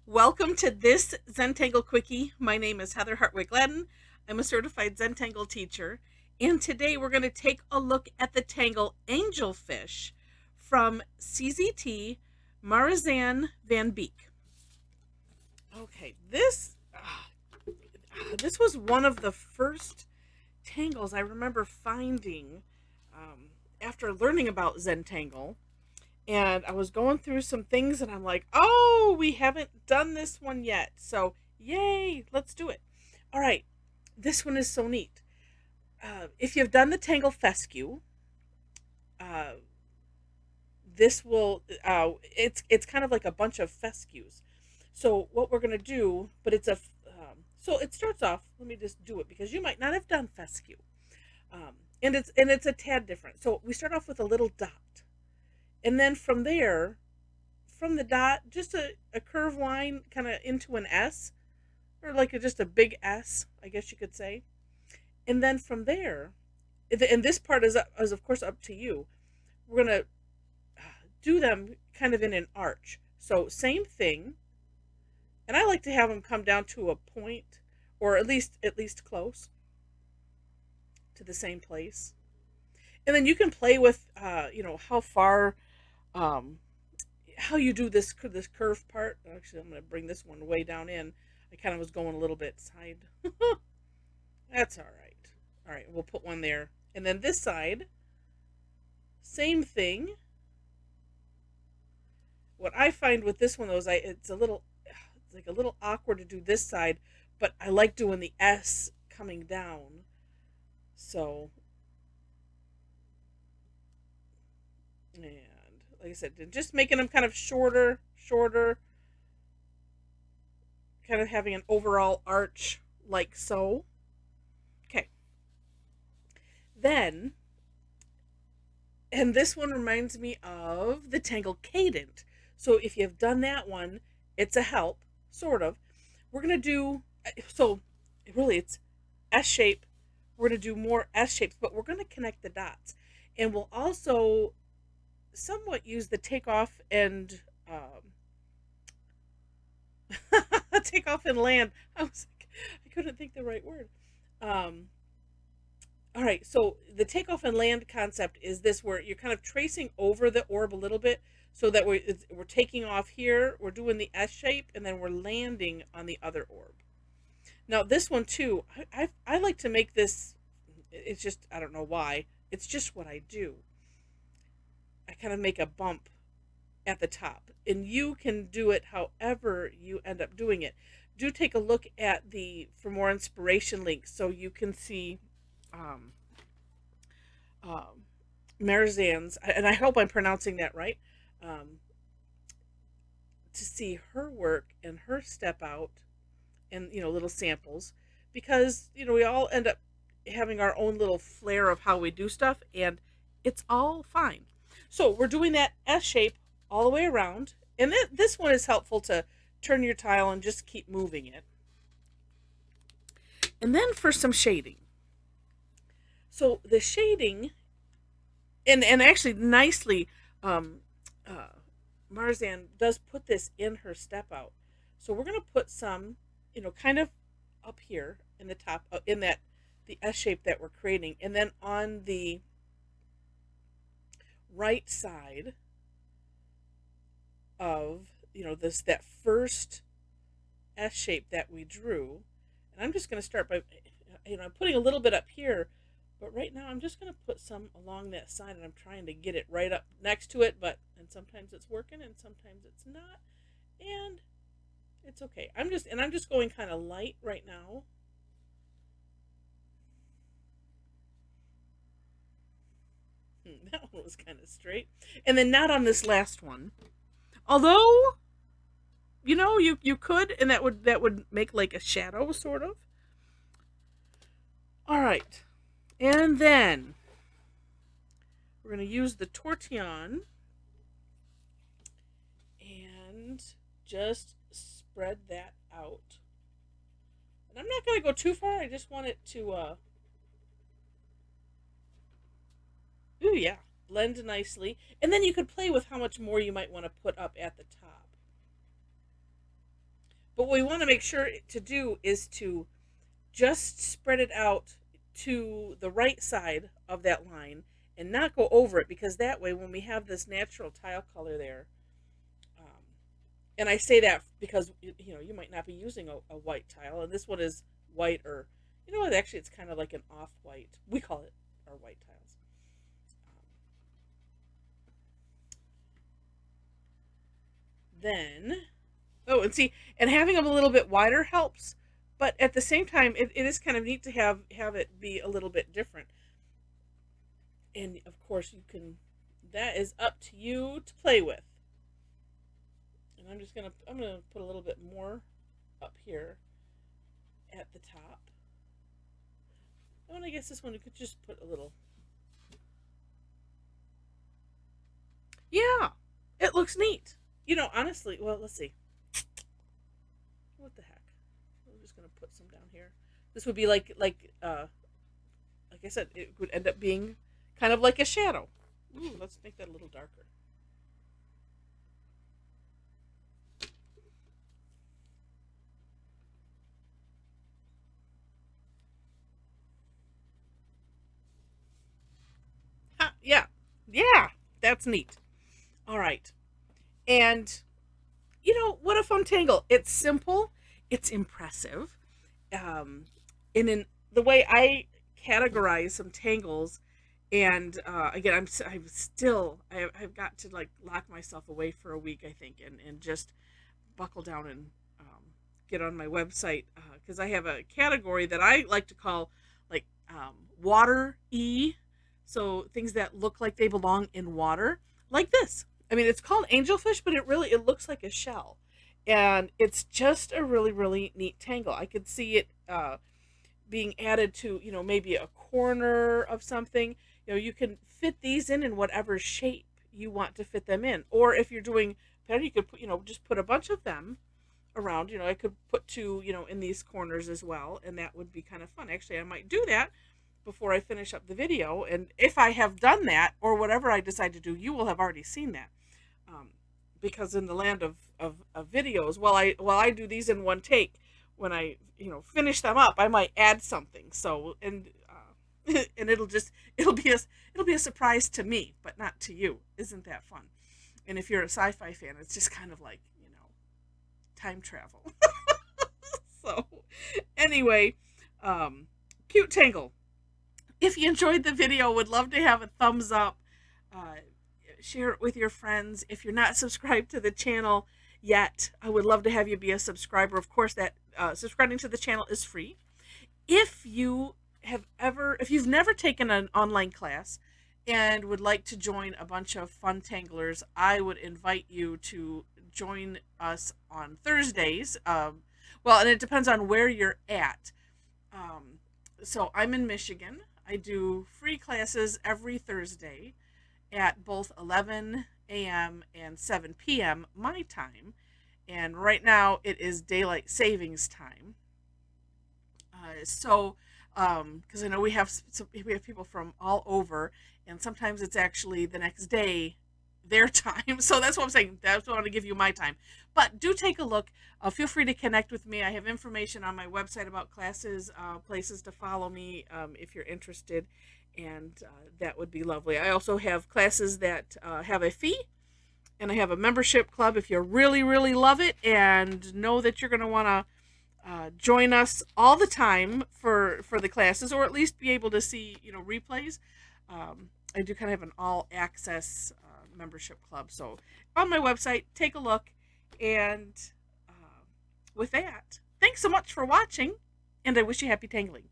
Welcome to this Zentangle Quickie. My name is Heather Hartwick Gladden. I'm a certified Zentangle teacher, and today we're going to take a look at the Tangle angelfish from CZT, Marizaan van Beek. Okay, this was one of the first tangles I remember finding after learning about Zentangle. And I was going through some things and I'm like, oh, we haven't done this one yet. So, yay, let's do it. All right, this one is so neat. If you've done the Tangle Fescue, uh, this will, it's kind of like a bunch of fescues. So, what we're going to do, but so it starts off, let me just do it because you might not have done fescue. And it's a tad different. So, we start off with a little dot. And then from there, from the dot, just a curved line kind of into an S, or like just a big S, I guess you could say. And then from there, and this part is of course up to you. We're going to do them kind of in an arch. So same thing, and I like to have them come down to a point, or at least close to the same place. And then you can play with, how far, um, how you do this curve part. Actually, I'm going to bring this one way down in. I kind of was going a little bit side. That's all right. All right, we'll put one there. And then this side, same thing. What I find with this one though is it's like a little awkward to do this side, but I like doing the S coming down. So, and like I said, just making them kind of shorter, kind of having an overall arch like so. Okay. Then, and this one reminds me of the Tangle Cadent. So if you've done that one, it's a help, sort of. We're going to do, so really it's S shape. We're going to do more S shapes, but we're going to connect the dots. And we'll also somewhat use the takeoff and take off and land. I couldn't think the right word. Um, all right, so the takeoff and land concept is this, where you're kind of tracing over the orb a little bit, so that we're taking off here, we're doing the S shape, and then we're landing on the other orb. Now this one too, I like to make this. It's just, I don't know why. It's just what I do. I kind of make a bump at the top, and you can do it however you end up doing it. Do take a look at the for more inspiration links so you can see um, um, Marizaan's, and I hope I'm pronouncing that right, um, to see her work and her step out, and little samples, because we all end up having our own little flair of how we do stuff, and it's all fine. So we're doing that S shape all the way around, and this one is helpful to turn your tile and just keep moving it. And then for some shading. So the shading, and actually nicely, um, uh, Marizaan does put this in her step out. So we're going to put some, kind of up here in the top, in that the S shape that we're creating, and then on the right side of this that first S shape that we drew. And I'm just going to start by I'm putting a little bit up here, but right now I'm just going to put some along that side, and I'm trying to get it right up next to it, and sometimes it's working and sometimes it's not, and it's okay. I'm just going kind of light right now. That one was kind of straight. And then not on this last one. Although, you could, and that would make like a shadow sort of. All right. And then we're going to use the tortillon and just spread that out. And I'm not going to go too far. I just want it to ooh, yeah, blend nicely. And then you could play with how much more you might want to put up at the top. But what we want to make sure to do is to just spread it out to the right side of that line and not go over it, because that way when we have this natural tile color there, um, and I say that because you might not be using a white tile, and this one is white, or what, actually it's kind of like an off-white. We call it our white tiles. Then, oh, and see, and having them a little bit wider helps, but at the same time, it is kind of neat to have it be a little bit different. And of course, that is up to you to play with. And I'm gonna put a little bit more up here at the top. Oh, and I guess this one you could just put a little. Yeah, it looks neat. Honestly, well, let's see. What the heck? I'm just gonna put some down here. This would be like I said, it would end up being kind of like a shadow. Ooh, let's make that a little darker. Yeah, yeah, that's neat. All right, and what a fun tangle! It's simple, it's impressive, and in the way I categorize some tangles, and again, I've got to like lock myself away for a week, I think, and just buckle down and get on my website, because I have a category that I like to call like water E, so things that look like they belong in water, like this. I mean, it's called angelfish, but it looks like a shell, and it's just a really really neat tangle. I could see it being added to maybe a corner of something. You can fit these in whatever shape you want to fit them in, or if you're doing better, you could put just put a bunch of them around. I could put two in these corners as well, and that would be kind of fun. Actually, I might do that before I finish up the video, and if I have done that or whatever I decide to do, you will have already seen that, um, because in the land of videos, while I do these in one take, when I finish them up, I might add something. So, and it'll be a surprise to me, but not to you. Isn't that fun? And if you're a sci-fi fan, it's just kind of like time travel. So anyway, cute tangle. If you enjoyed the video, would love to have a thumbs up. Share it with your friends. If you're not subscribed to the channel yet, I would love to have you be a subscriber. Of course, that subscribing to the channel is free. If you've never taken an online class and would like to join a bunch of fun tanglers, I would invite you to join us on Thursdays. Well, and it depends on where you're at. So I'm in Michigan. I do free classes every Thursday at both 11 a.m. and 7 p.m. my time. And right now it is daylight savings time. Because I know we have people from all over, and sometimes it's actually the next day their time. So that's what I'm saying. That's what I want to give you my time. But do take a look. Feel free to connect with me. I have information on my website about classes, places to follow me if you're interested, and that would be lovely. I also have classes that have a fee, and I have a membership club if you really, really love it and know that you're going to want to join us all the time for the classes, or at least be able to see replays. I do kind of have an all access membership club. So on my website, take a look. And with that, thanks so much for watching, and I wish you happy tangling.